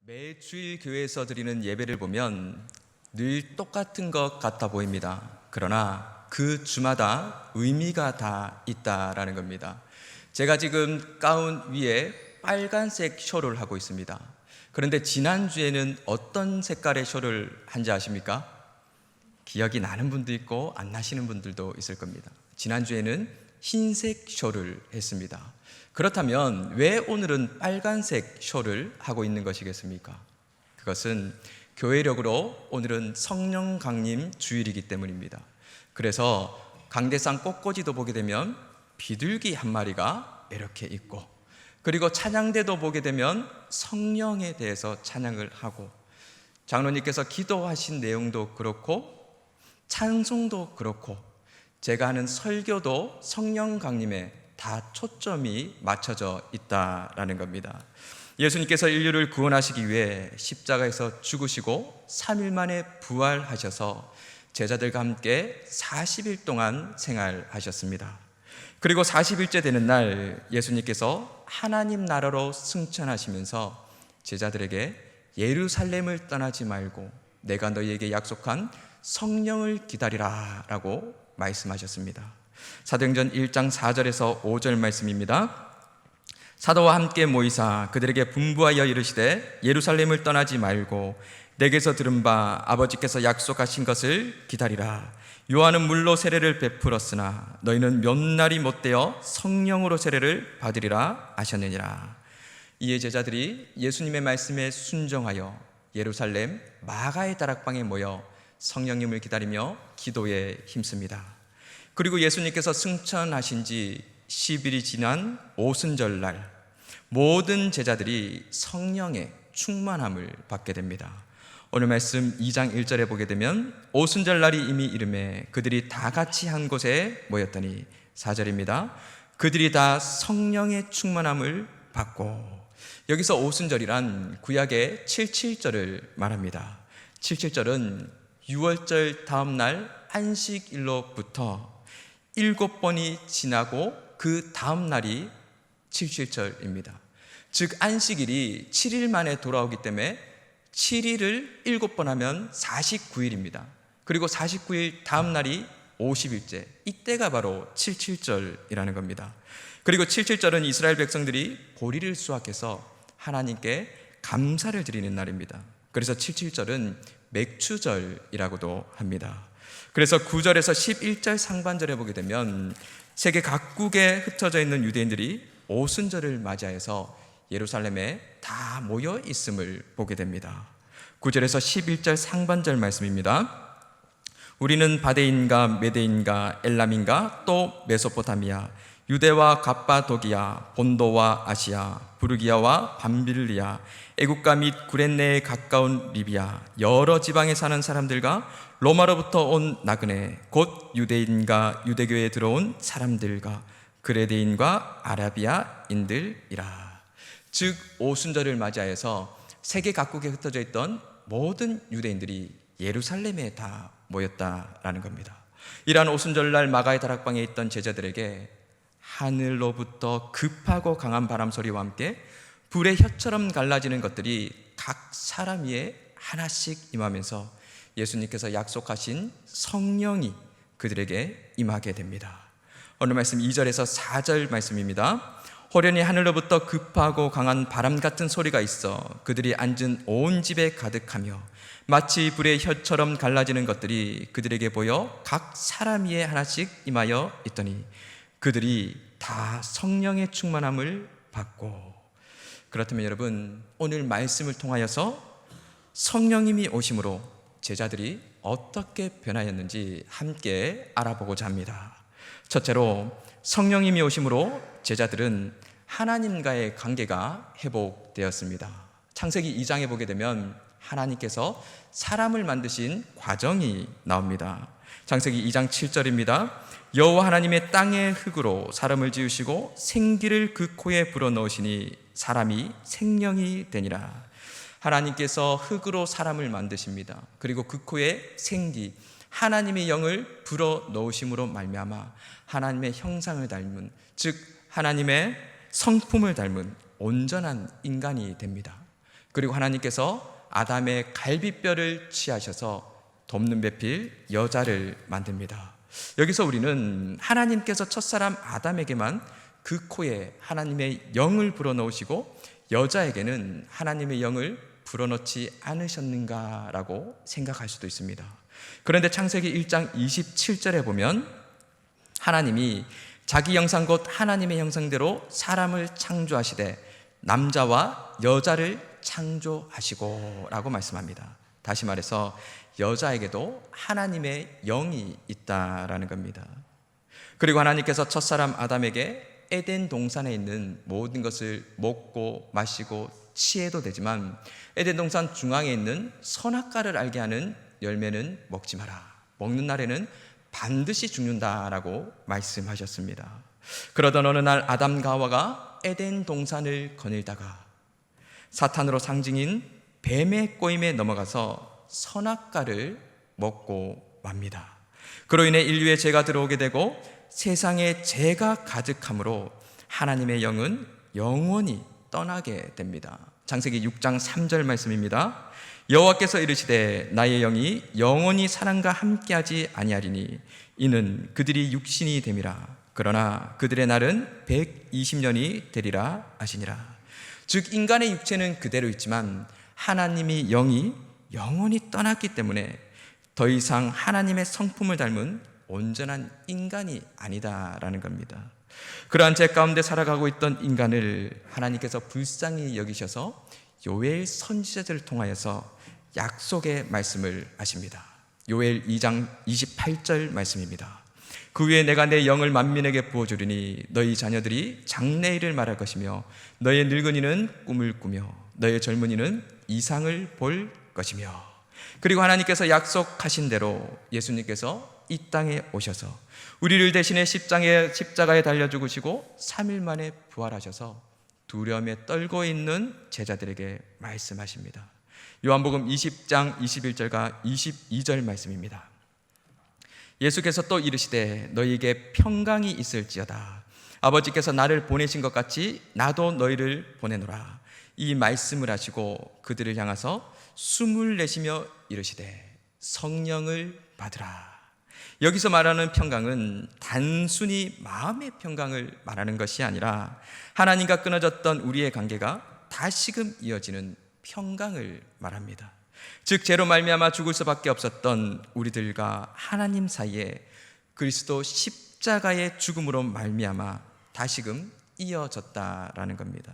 매주일 교회에서 드리는 예배를 보면 늘 똑같은 것 같아 보입니다. 그러나 그 주마다 의미가 다 있다라는 겁니다. 제가 지금 가운 위에 빨간색 셔를 하고 있습니다. 그런데 지난주에는 어떤 색깔의 셔를 한지 아십니까? 기억이 나는 분도 있고 안 나시는 분들도 있을 겁니다. 지난주에는 흰색 셔를 했습니다. 그렇다면 왜 오늘은 빨간색 셔를 하고 있는 것이겠습니까? 그것은 교회력으로 오늘은 성령 강림 주일이기 때문입니다. 그래서 강대상 꽃꽂이도 보게 되면 비둘기 한 마리가 이렇게 있고, 그리고 찬양대도 보게 되면 성령에 대해서 찬양을 하고, 장로님께서 기도하신 내용도 그렇고 찬송도 그렇고 제가 하는 설교도 성령 강림에 다 초점이 맞춰져 있다라는 겁니다. 예수님께서 인류를 구원하시기 위해 십자가에서 죽으시고 3일 만에 부활하셔서 제자들과 함께 40일 동안 생활하셨습니다. 그리고 40일째 되는 날 예수님께서 하나님 나라로 승천하시면서 제자들에게 예루살렘을 떠나지 말고 내가 너희에게 약속한 성령을 기다리라 라고 말씀하셨습니다. 사도행전 1장 4절에서 5절 말씀입니다. 사도와 함께 모이사 그들에게 분부하여 이르시되 예루살렘을 떠나지 말고 내게서 들은 바 아버지께서 약속하신 것을 기다리라. 요한은 물로 세례를 베풀었으나 너희는 몇 날이 못되어 성령으로 세례를 받으리라 하셨느니라. 이에 제자들이 예수님의 말씀에 순종하여 예루살렘 마가의 다락방에 모여 성령님을 기다리며 기도에 힘씁니다. 그리고 예수님께서 승천하신 지 10일이 지난 오순절날 모든 제자들이 성령의 충만함을 받게 됩니다. 오늘 말씀 2장 1절에 보게 되면 오순절날이 이미 이르매 그들이 다 같이 한 곳에 모였더니 4절입니다. 그들이 다 성령의 충만함을 받고, 여기서 오순절이란 구약의 77절을 말합니다. 77절은 6월절 다음 날 안식일로부터 7번이 지나고 그 다음 날이 77절입니다. 즉 안식일이 7일 만에 돌아오기 때문에 7일을 7번 하면 49일입니다. 그리고 49일 다음 날이 50일째, 이때가 바로 77절이라는 겁니다. 그리고 77절은 이스라엘 백성들이 보리를 수확해서 하나님께 감사를 드리는 날입니다. 그래서 77절은 맥추절이라고도 합니다. 그래서 9절에서 11절 상반절에 보게 되면 세계 각국에 흩어져 있는 유대인들이 오순절을 맞이해서 예루살렘에 다 모여 있음을 보게 됩니다. 9절에서 11절 상반절 말씀입니다. 우리는 바데인가 메데인가 엘람인가 또 메소포타미아 유대와 갑바도기아 본도와 아시아 부르기아와 밤빌리아 애국가 및 구렛네에 가까운 리비아 여러 지방에 사는 사람들과 로마로부터 온 나그네 곧 유대인과 유대교에 들어온 사람들과 그레데인과 아라비아인들이라. 즉 오순절을 맞이해서 세계 각국에 흩어져 있던 모든 유대인들이 예루살렘에 다 모였다라는 겁니다. 이러한 오순절날 마가의 다락방에 있던 제자들에게 하늘로부터 급하고 강한 바람 소리와 함께 불의 혀처럼 갈라지는 것들이 각 사람 위에 하나씩 임하면서 예수님께서 약속하신 성령이 그들에게 임하게 됩니다. 오늘 말씀 2절에서 4절 말씀입니다. 호련히 하늘로부터 급하고 강한 바람 같은 소리가 있어 그들이 앉은 온 집에 가득하며 마치 불의 혀처럼 갈라지는 것들이 그들에게 보여 각 사람 위에 하나씩 임하여 있더니 그들이 다 성령의 충만함을 받고. 그렇다면 여러분, 오늘 말씀을 통하여서 성령님이 오심으로 제자들이 어떻게 변하였는지 함께 알아보고자 합니다. 첫째로 성령님이 오심으로 제자들은 하나님과의 관계가 회복되었습니다. 창세기 2장에 보게 되면 하나님께서 사람을 만드신 과정이 나옵니다. 창세기 2장 7절입니다. 여호와 하나님의 땅의 흙으로 사람을 지으시고 생기를 그 코에 불어넣으시니 사람이 생명이 되니라. 하나님께서 흙으로 사람을 만드십니다. 그리고 그 코에 생기, 하나님의 영을 불어넣으심으로 말미암아 하나님의 형상을 닮은, 즉 하나님의 성품을 닮은 온전한 인간이 됩니다. 그리고 하나님께서 아담의 갈비뼈를 취하셔서 돕는 배필 여자를 만듭니다. 여기서 우리는 하나님께서 첫사람 아담에게만 그 코에 하나님의 영을 불어넣으시고 여자에게는 하나님의 영을 불어넣지 않으셨는가라고 생각할 수도 있습니다. 그런데 창세기 1장 27절에 보면 하나님이 자기 형상 곧 하나님의 형상대로 사람을 창조하시되 남자와 여자를 창조하시고 라고 말씀합니다. 다시 말해서 여자에게도 하나님의 영이 있다라는 겁니다. 그리고 하나님께서 첫사람 아담에게 에덴 동산에 있는 모든 것을 먹고 마시고 취해도 되지만 에덴 동산 중앙에 있는 선악과를 알게 하는 열매는 먹지 마라. 먹는 날에는 반드시 죽는다라고 말씀하셨습니다. 그러던 어느 날 아담과 하와가 에덴 동산을 거닐다가 사탄으로 상징인 뱀의 꼬임에 넘어가서 선악과를 먹고 맙니다. 그로 인해 인류의 죄가 들어오게 되고 세상에 죄가 가득함으로 하나님의 영은 영원히 떠나게 됩니다. 창세기 6장 3절 말씀입니다. 여호와께서 이르시되 나의 영이 영원히 사람과 함께하지 아니하리니 이는 그들이 육신이 됨이라. 그러나 그들의 날은 120년이 되리라 하시니라. 즉 인간의 육체는 그대로 있지만 하나님의 영이 영원히 떠났기 때문에 더 이상 하나님의 성품을 닮은 온전한 인간이 아니다라는 겁니다. 그러한 죄 가운데 살아가고 있던 인간을 하나님께서 불쌍히 여기셔서 요엘 선지자들을 통하여서 약속의 말씀을 하십니다. 요엘 2장 28절 말씀입니다. 그 후에 내가 내 영을 만민에게 부어주리니 너희 자녀들이 장래일을 말할 것이며 너의 늙은이는 꿈을 꾸며 너의 젊은이는 이상을 볼 것이며. 그리고 하나님께서 약속하신 대로 예수님께서 이 땅에 오셔서 우리를 대신해 십자가에 달려 죽으시고 3일 만에 부활하셔서 두려움에 떨고 있는 제자들에게 말씀하십니다. 요한복음 20장 21절과 22절 말씀입니다. 예수께서 또 이르시되 너희에게 평강이 있을지어다. 아버지께서 나를 보내신 것 같이 나도 너희를 보내노라. 이 말씀을 하시고 그들을 향하서 숨을 내쉬며 이르시되 성령을 받으라. 여기서 말하는 평강은 단순히 마음의 평강을 말하는 것이 아니라 하나님과 끊어졌던 우리의 관계가 다시금 이어지는 평강을 말합니다. 즉 죄로 말미암아 죽을 수밖에 없었던 우리들과 하나님 사이에 그리스도 십자가의 죽음으로 말미암아 다시금 이어졌다라는 겁니다.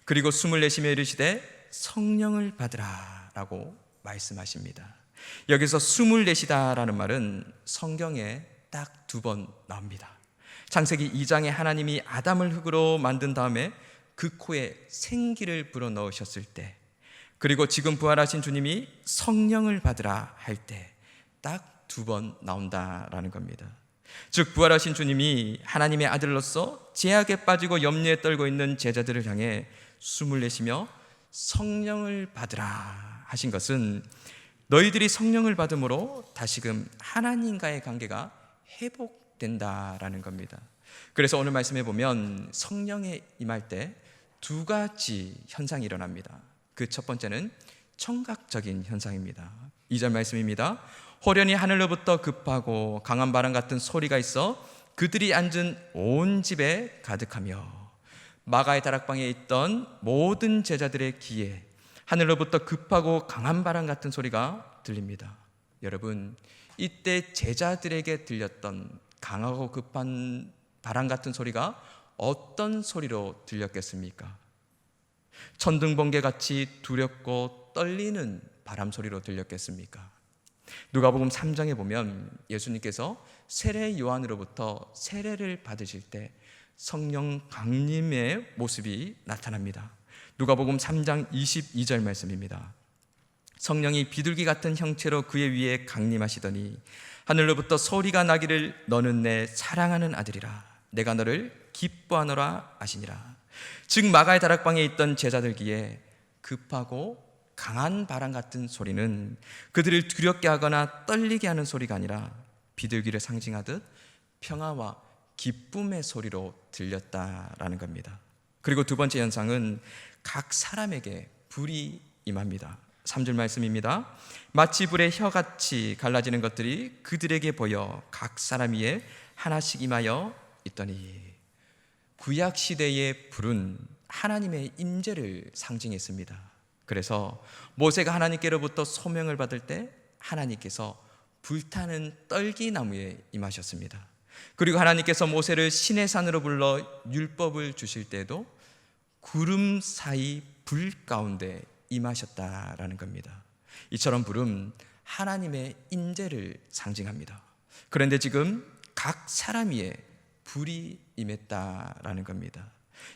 그리고 숨을 내쉬며 이르시되 성령을 받으라 라고 말씀하십니다. 여기서 숨을 내쉬다라는 말은 성경에 딱 2번 나옵니다. 창세기 2장에 하나님이 아담을 흙으로 만든 다음에 그 코에 생기를 불어넣으셨을 때, 그리고 지금 부활하신 주님이 성령을 받으라 할 때 딱 2번 나온다라는 겁니다. 즉 부활하신 주님이 하나님의 아들로서 죄악에 빠지고 염려에 떨고 있는 제자들을 향해 숨을 내쉬며 성령을 받으라 하신 것은 너희들이 성령을 받음으로 다시금 하나님과의 관계가 회복된다라는 겁니다. 그래서 오늘 말씀해 보면 성령에 임할 때 2가지 현상이 일어납니다. 그 첫 번째는 청각적인 현상입니다. 2절 말씀입니다. 호련히 하늘로부터 급하고 강한 바람 같은 소리가 있어 그들이 앉은 온 집에 가득하며. 마가의 다락방에 있던 모든 제자들의 귀에 하늘로부터 급하고 강한 바람 같은 소리가 들립니다. 여러분, 이때 제자들에게 들렸던 강하고 급한 바람 같은 소리가 어떤 소리로 들렸겠습니까? 천둥번개같이 두렵고 떨리는 바람 소리로 들렸겠습니까? 누가복음 3장에 보면 예수님께서 세례 요한으로부터 세례를 받으실 때 성령 강림의 모습이 나타납니다. 누가복음 3장 22절 말씀입니다. 성령이 비둘기 같은 형체로 그의 위에 강림하시더니 하늘로부터 소리가 나기를 너는 내 사랑하는 아들이라 내가 너를 기뻐하노라 하시니라. 즉 마가의 다락방에 있던 제자들 귀에 급하고 강한 바람 같은 소리는 그들을 두렵게 하거나 떨리게 하는 소리가 아니라 비둘기를 상징하듯 평화와 기쁨의 소리로 들렸다라는 겁니다. 그리고 2번째 현상은 각 사람에게 불이 임합니다. 3절 말씀입니다. 마치 불의 혀같이 갈라지는 것들이 그들에게 보여 각 사람 위에 하나씩 임하여 있더니, 구약 시대의 불은 하나님의 임재를 상징했습니다. 그래서 모세가 하나님께로부터 소명을 받을 때 하나님께서 불타는 떨기나무에 임하셨습니다. 그리고 하나님께서 모세를 시내산으로 불러 율법을 주실 때도 구름 사이 불 가운데 임하셨다라는 겁니다. 이처럼 불은 하나님의 임재를 상징합니다. 그런데 지금 각 사람 위에 불이 임했다라는 겁니다.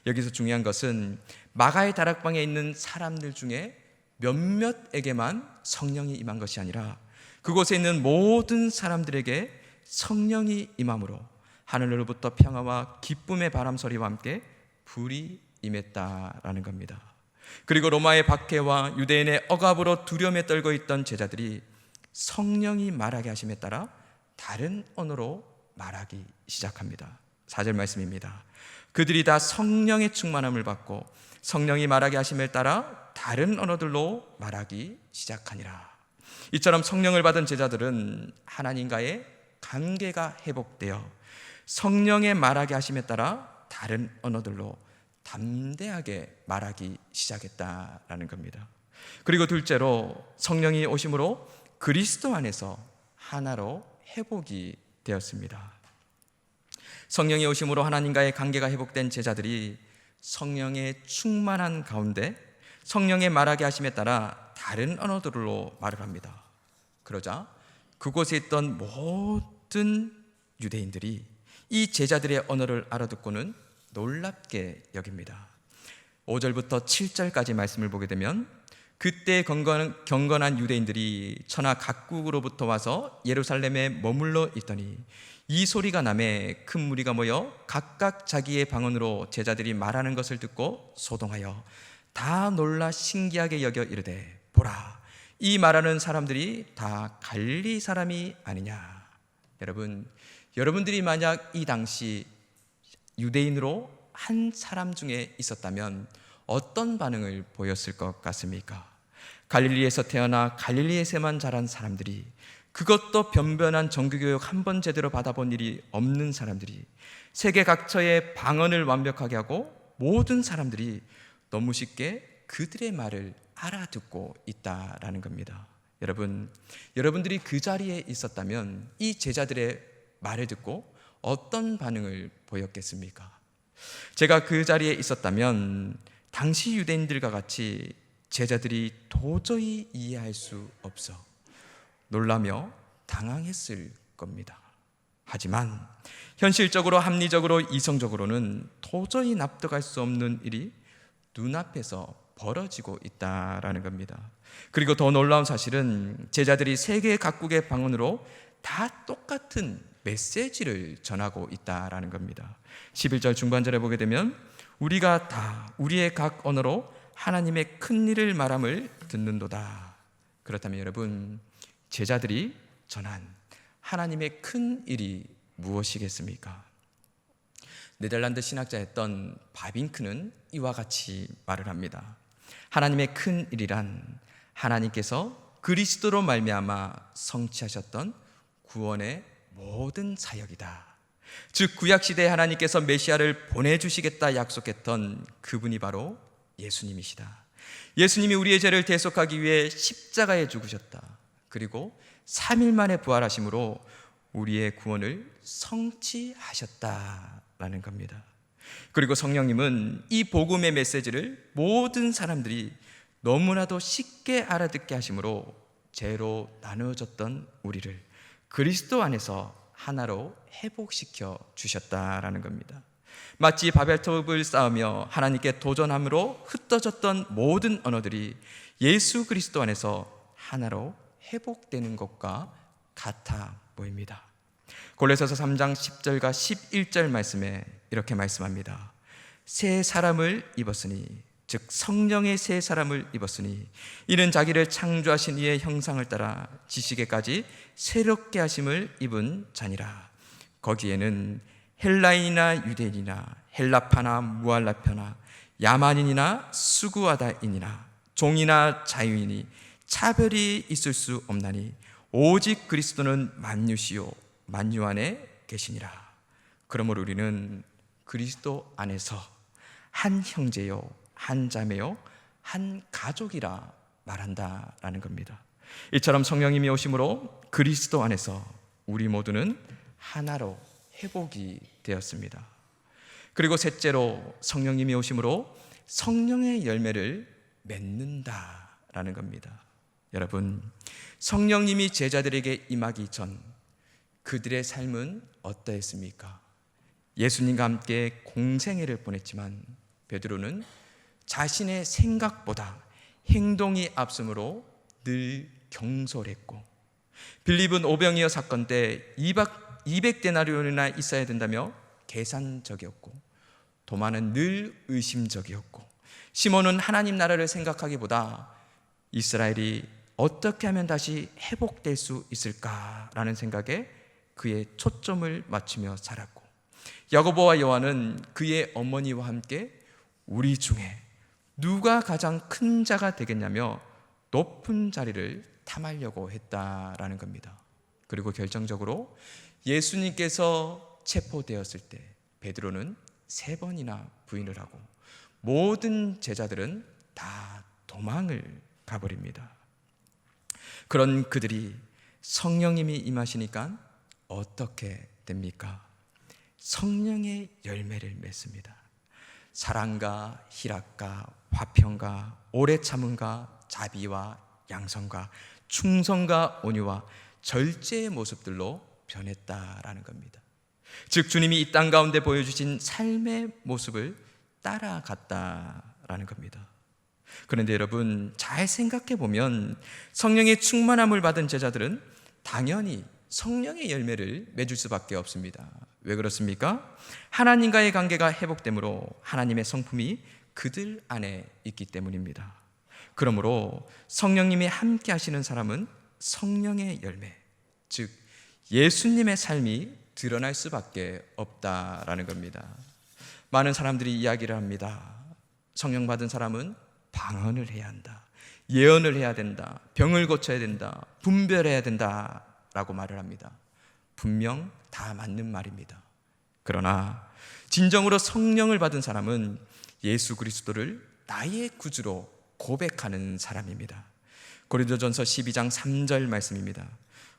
여기서 중요한 것은 마가의 다락방에 있는 사람들 중에 몇몇에게만 성령이 임한 것이 아니라 그곳에 있는 모든 사람들에게 성령이 임함으로 하늘로부터 평화와 기쁨의 바람 소리와 함께 불이 임했다라는 겁니다. 그리고 로마의 박해와 유대인의 억압으로 두려움에 떨고 있던 제자들이 성령이 말하게 하심에 따라 다른 언어로 말하기 시작합니다. 4절 말씀입니다. 그들이 다 성령의 충만함을 받고 성령이 말하게 하심에 따라 다른 언어들로 말하기 시작하니라. 이처럼 성령을 받은 제자들은 하나님과의 관계가 회복되어 성령의 말하게 하심에 따라 다른 언어들로 담대하게 말하기 시작했다라는 겁니다. 그리고 둘째로 성령이 오심으로 그리스도 안에서 하나로 회복이 되었습니다. 성령이 오심으로 하나님과의 관계가 회복된 제자들이 성령의 충만한 가운데 성령의 말하게 하심에 따라 다른 언어들로 말을 합니다. 그러자 그곳에 있던 모든 유대인들이 이 제자들의 언어를 알아듣고는 놀랍게 여깁니다. 5절부터 7절까지 말씀을 보게 되면 그때 경건한 유대인들이 천하 각국으로부터 와서 예루살렘에 머물러 있더니 이 소리가 나매 큰 무리가 모여 각각 자기의 방언으로 제자들이 말하는 것을 듣고 소동하여 다 놀라 신기하게 여겨 이르되 보라, 이 말하는 사람들이 다 갈릴리 사람이 아니냐. 여러분들이 만약 이 당시 유대인으로 한 사람 중에 있었다면 어떤 반응을 보였을 것 같습니까? 갈릴리에서 태어나 갈릴리에서만 자란 사람들이, 그것도 변변한 정규교육 한 번 제대로 받아본 일이 없는 사람들이, 세계 각처의 방언을 완벽하게 하고 모든 사람들이 너무 쉽게 그들의 말을 알아듣고 있다라는 겁니다. 여러분들이 그 자리에 있었다면 이 제자들의 말을 듣고 어떤 반응을 보였겠습니까? 제가 그 자리에 있었다면 당시 유대인들과 같이 제자들이 도저히 이해할 수 없어 놀라며 당황했을 겁니다. 하지만 현실적으로, 합리적으로, 이성적으로는 도저히 납득할 수 없는 일이 눈앞에서 벌어지고 있다라는 겁니다. 그리고 더 놀라운 사실은 제자들이 세계 각국의 방언으로 다 똑같은 메시지를 전하고 있다라는 겁니다. 11절 중반절에 보게 되면 우리가 다 우리의 각 언어로 하나님의 큰 일을 말함을 듣는도다. 그렇다면 여러분, 제자들이 전한 하나님의 큰 일이 무엇이겠습니까? 네덜란드 신학자였던 바빙크는 이와 같이 말을 합니다. 하나님의 큰 일이란 하나님께서 그리스도로 말미암아 성취하셨던 구원의 모든 사역이다. 즉 구약시대에 하나님께서 메시아를 보내주시겠다 약속했던 그분이 바로 예수님이시다. 예수님이 우리의 죄를 대속하기 위해 십자가에 죽으셨다. 그리고 3일 만에 부활하심으로 우리의 구원을 성취하셨다라는 겁니다. 그리고 성령님은 이 복음의 메시지를 모든 사람들이 너무나도 쉽게 알아듣게 하심으로 죄로 나누어졌던 우리를 그리스도 안에서 하나로 회복시켜 주셨다라는 겁니다. 마치 바벨탑을 쌓으며 하나님께 도전함으로 흩어졌던 모든 언어들이 예수 그리스도 안에서 하나로 회복되는 것과 같아 보입니다. 골로새서 3장 10절과 11절 말씀에 이렇게 말씀합니다. 새 사람을 입었으니, 즉 성령의 새 사람을 입었으니 이는 자기를 창조하신 이의 형상을 따라 지식에까지 새롭게 하심을 입은 자니라. 거기에는 헬라인이나 유대인이나 헬라파나 무할라파나 야만인이나 수구하다인이나 종이나 자유인이 차별이 있을 수 없나니 오직 그리스도는 만유시요 만유 안에 계시니라. 그러므로 우리는 그리스도 안에서 한 형제요 한 자매요 한 가족이라 말한다라는 겁니다. 이처럼 성령님이 오심으로 그리스도 안에서 우리 모두는 하나로 회복이 되었습니다. 그리고 셋째로 성령님이 오심으로 성령의 열매를 맺는다라는 겁니다. 여러분, 성령님이 제자들에게 임하기 전 그들의 삶은 어떠했습니까? 예수님과 함께 공생애를 보냈지만 베드로는 자신의 생각보다 행동이 앞서므로 늘 경솔했고, 빌립은 오병이어 사건 때 200데나리온이나 있어야 된다며 계산적이었고, 도마는 늘 의심적이었고, 시몬은 하나님 나라를 생각하기보다 이스라엘이 어떻게 하면 다시 회복될 수 있을까라는 생각에 그의 초점을 맞추며 살았고, 야고보와 요한은 그의 어머니와 함께 우리 중에 누가 가장 큰 자가 되겠냐며 높은 자리를 탐하려고 했다라는 겁니다. 그리고 결정적으로 예수님께서 체포되었을 때 베드로는 3번이나 부인을 하고 모든 제자들은 다 도망을 가버립니다. 그런 그들이 성령님이 임하시니까 어떻게 됩니까? 성령의 열매를 맺습니다. 사랑과 희락과 화평과 오래 참음과 자비와 양선과 충성과 온유와 절제의 모습들로 변했다라는 겁니다. 즉 주님이 이 땅 가운데 보여주신 삶의 모습을 따라갔다라는 겁니다. 그런데 여러분, 잘 생각해 보면 성령의 충만함을 받은 제자들은 당연히 성령의 열매를 맺을 수밖에 없습니다. 왜 그렇습니까? 하나님과의 관계가 회복되므로 하나님의 성품이 그들 안에 있기 때문입니다. 그러므로 성령님이 함께 하시는 사람은 성령의 열매, 즉 예수님의 삶이 드러날 수밖에 없다라는 겁니다. 많은 사람들이 이야기를 합니다. 성령 받은 사람은 방언을 해야 한다, 예언을 해야 된다, 병을 고쳐야 된다, 분별해야 된다 라고 말을 합니다. 분명 다 맞는 말입니다. 그러나 진정으로 성령을 받은 사람은 예수 그리스도를 나의 구주로 고백하는 사람입니다. 고린도전서 12장 3절 말씀입니다.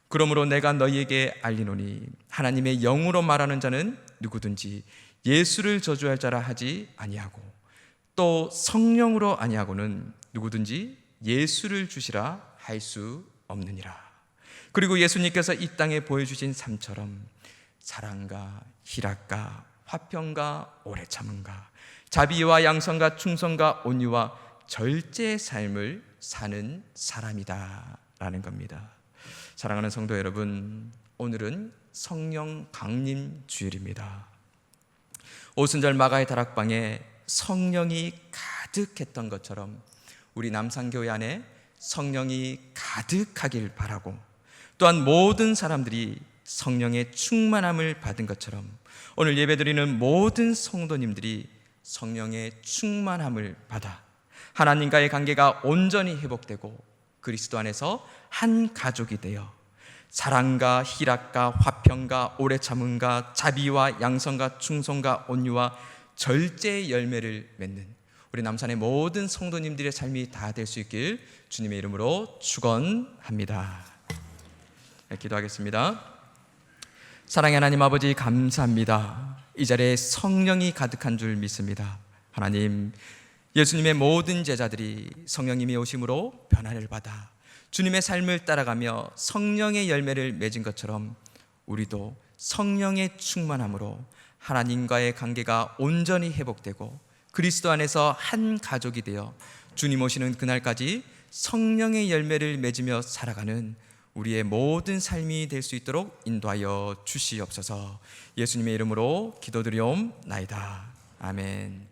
그러므로 내가 너희에게 알리노니 하나님의 영으로 말하는 자는 누구든지 예수를 저주할 자라 하지 아니하고 또 성령으로 아니하고는 누구든지 예수를 주시라 할 수 없느니라. 그리고 예수님께서 이 땅에 보여주신 삶처럼 사랑과 희락과 화평과 오래 참음과 자비와 양선과 충성과 온유와 절제의 삶을 사는 사람이다 라는 겁니다. 사랑하는 성도 여러분, 오늘은 성령 강림 주일입니다. 오순절 마가의 다락방에 성령이 가득했던 것처럼 우리 남산교회 안에 성령이 가득하길 바라고, 또한 모든 사람들이 성령의 충만함을 받은 것처럼 오늘 예배드리는 모든 성도님들이 성령의 충만함을 받아 하나님과의 관계가 온전히 회복되고 그리스도 안에서 한 가족이 되어 사랑과 희락과 화평과 오래 참음과 자비와 양선과 충성과 온유와 절제의 열매를 맺는 우리 남산의 모든 성도님들의 삶이 다 될 수 있길 주님의 이름으로 축원합니다. 네, 기도하겠습니다. 사랑의 하나님 아버지, 감사합니다. 이 자리에 성령이 가득한 줄 믿습니다. 하나님, 예수님의 모든 제자들이 성령님이 오심으로 변화를 받아 주님의 삶을 따라가며 성령의 열매를 맺은 것처럼 우리도 성령의 충만함으로 하나님과의 관계가 온전히 회복되고 그리스도 안에서 한 가족이 되어 주님 오시는 그날까지 성령의 열매를 맺으며 살아가는 우리의 모든 삶이 될 수 있도록 인도하여 주시옵소서. 예수님의 이름으로 기도드리옵나이다. 아멘.